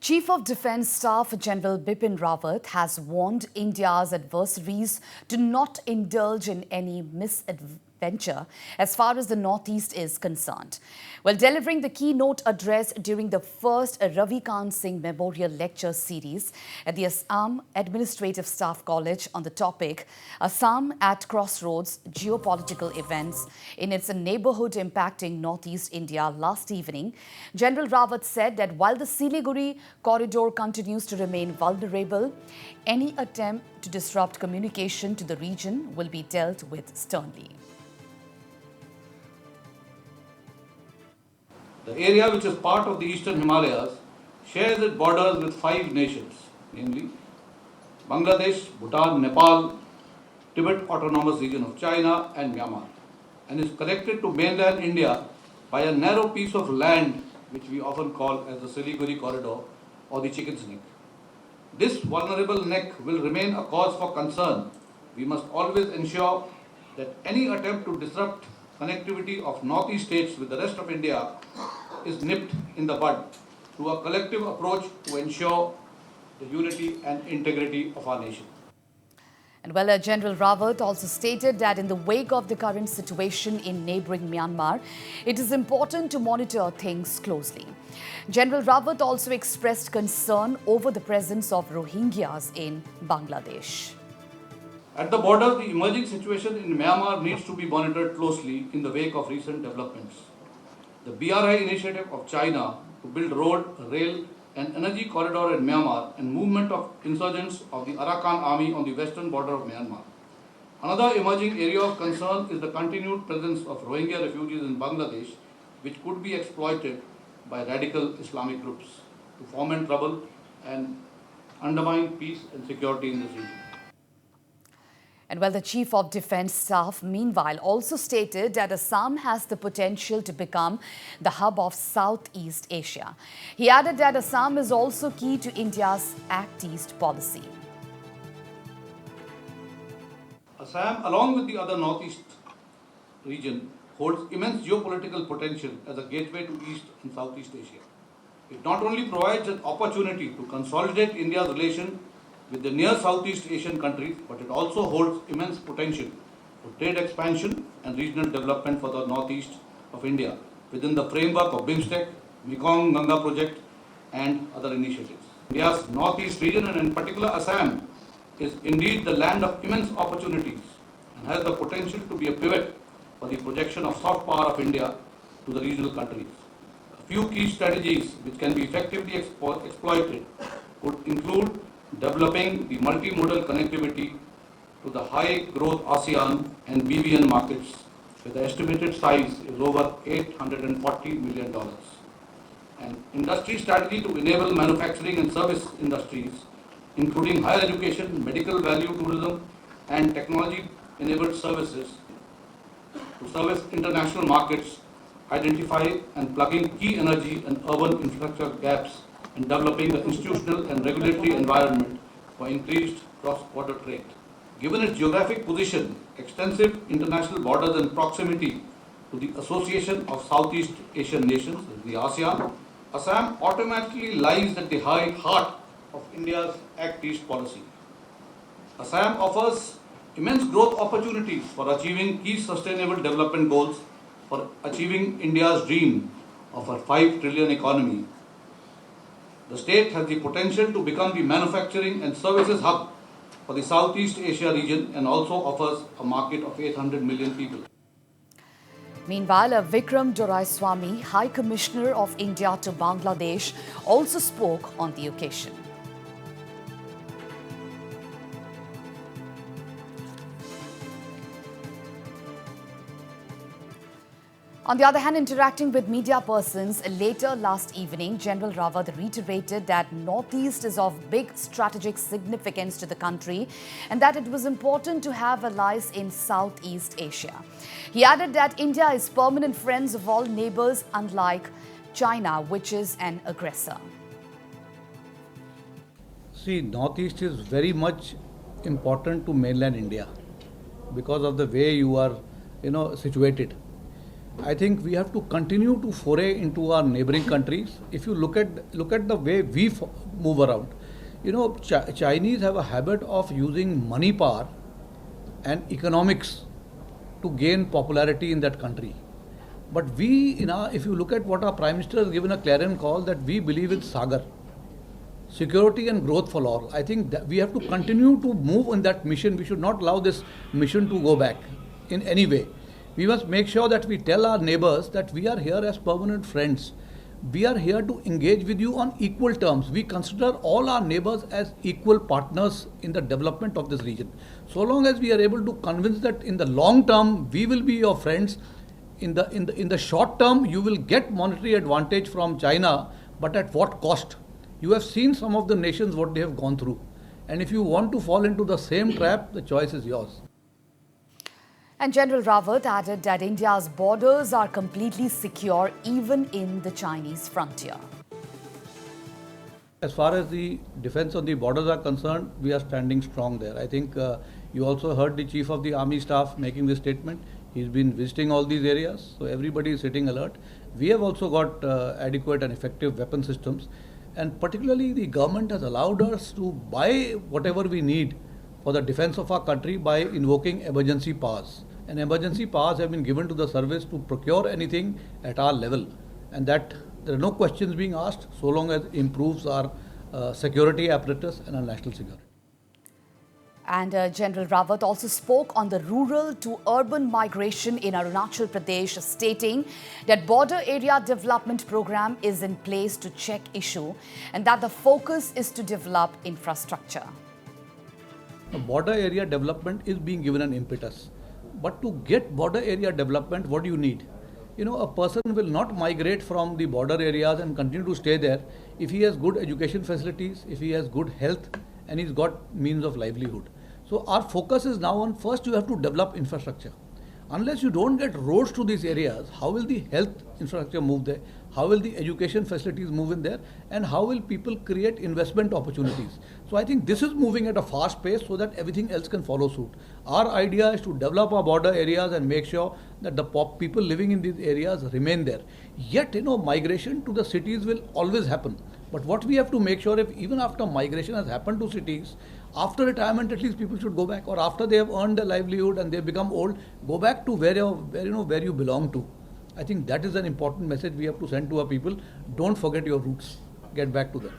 Chief of Defence Staff General Bipin Rawat has warned India's adversaries to not indulge in any misadventure as far as the Northeast is concerned. While delivering the keynote address during the first Ravikant Singh Memorial Lecture Series at the Assam Administrative Staff College on the topic Assam at Crossroads Geopolitical Events in its neighbourhood impacting Northeast India last evening, General Rawat said that while the Siliguri corridor continues to remain vulnerable, any attempt to disrupt communication to the region will be dealt with sternly. The area, which is part of the eastern Himalayas, shares its borders with 5 nations, namely Bangladesh, Bhutan, Nepal, Tibet Autonomous Region of China and Myanmar, and is connected to mainland India by a narrow piece of land which we often call as the Siliguri corridor or the chicken's neck. This vulnerable neck will remain a cause for concern. We must always ensure that any attempt to disrupt connectivity of northeast states with the rest of India is nipped in the bud through a collective approach to ensure the unity and integrity of our nation. And General Rawat also stated that in the wake of the current situation in neighbouring Myanmar, it is important to monitor things closely. General Rawat also expressed concern over the presence of Rohingyas in Bangladesh. At the border, the emerging situation in Myanmar needs to be monitored closely in the wake of recent developments. The BRI initiative of China to build road, rail and energy corridor in Myanmar and movement of insurgents of the Arakan army on the western border of Myanmar. Another emerging area of concern is the continued presence of Rohingya refugees in Bangladesh, which could be exploited by radical Islamic groups to foment trouble and undermine peace and security in this region. And the Chief of Defence Staff, meanwhile, also stated that Assam has the potential to become the hub of Southeast Asia. He added that Assam is also key to India's Act East policy. Assam, along with the other Northeast region, holds immense geopolitical potential as a gateway to East and Southeast Asia. It not only provides an opportunity to consolidate India's relation with the near Southeast Asian countries, but it also holds immense potential for trade expansion and regional development for the northeast of India within the framework of BIMSTEC, Mekong Ganga project and other initiatives. India's northeast region, and in particular Assam, is indeed the land of immense opportunities and has the potential to be a pivot for the projection of soft power of India to the regional countries. A few key strategies which can be effectively exploited could include developing the multimodal connectivity to the high-growth ASEAN and BVN markets, with the estimated size is over $840 million. An industry strategy to enable manufacturing and service industries, including higher education, medical value tourism, and technology-enabled services to service international markets, identify and plugging key energy and urban infrastructure gaps, and developing the institutional and regulatory environment for increased cross-border trade. Given its geographic position, extensive international borders and proximity to the Association of Southeast Asian Nations, the ASEAN, Assam automatically lies at the heart of India's Act East policy. Assam offers immense growth opportunities for achieving key sustainable development goals, for achieving India's dream of a 5 trillion economy. The state has the potential to become the manufacturing and services hub for the Southeast Asia region and also offers a market of 800 million people. Meanwhile, Vikram Doraiswamy, High Commissioner of India to Bangladesh, also spoke on the occasion. On the other hand, interacting with media persons later last evening, General Rawat reiterated that Northeast is of big strategic significance to the country and that it was important to have allies in Southeast Asia. He added that India is permanent friends of all neighbours, unlike China, which is an aggressor. See, Northeast is very much important to mainland India because of the way you are, situated. I think we have to continue to foray into our neighboring countries. If you look at the way we move around, Chinese have a habit of using money power and economics to gain popularity in that country. But if you look at what our Prime Minister has given a clarion call, that we believe in Sagar, security and growth for all. I think that we have to continue to move on that mission. We should not allow this mission to go back in any way. We must make sure that we tell our neighbors that we are here as permanent friends. We are here to engage with you on equal terms. We consider all our neighbors as equal partners in the development of this region. So long as we are able to convince that in the long term we will be your friends, in the short term you will get monetary advantage from China, but at what cost? You have seen some of the nations what they have gone through. And if you want to fall into the same trap, the choice is yours. And General Rawat added that India's borders are completely secure even in the Chinese frontier. As far as the defense on the borders are concerned, we are standing strong there. I think you also heard the Chief of the Army Staff making this statement. He's been visiting all these areas, so everybody is sitting alert. We have also got adequate and effective weapon systems, and particularly the government has allowed us to buy whatever we need for the defense of our country by invoking emergency powers. And emergency powers have been given to the service to procure anything at our level, and that there are no questions being asked so long as it improves our security apparatus and our national security. And General Rawat also spoke on the rural to urban migration in Arunachal Pradesh, stating that border area development program is in place to check issue and that the focus is to develop infrastructure. The border area development is being given an impetus. But to get border area development, what do you need? A person will not migrate from the border areas and continue to stay there if he has good education facilities, if he has good health, and he's got means of livelihood. So our focus is now on, first you have to develop infrastructure. Unless you don't get roads to these areas, how will the health infrastructure move there? How will the education facilities move in there? And how will people create investment opportunities? So I think this is moving at a fast pace so that everything else can follow suit. Our idea is to develop our border areas and make sure that the people living in these areas remain there. Yet, migration to the cities will always happen. But what we have to make sure, if even after migration has happened to cities, after retirement at least people should go back, or after they have earned their livelihood and they become old, go back to where you belong to. I think that is an important message we have to send to our people. Don't forget your roots. Get back to them.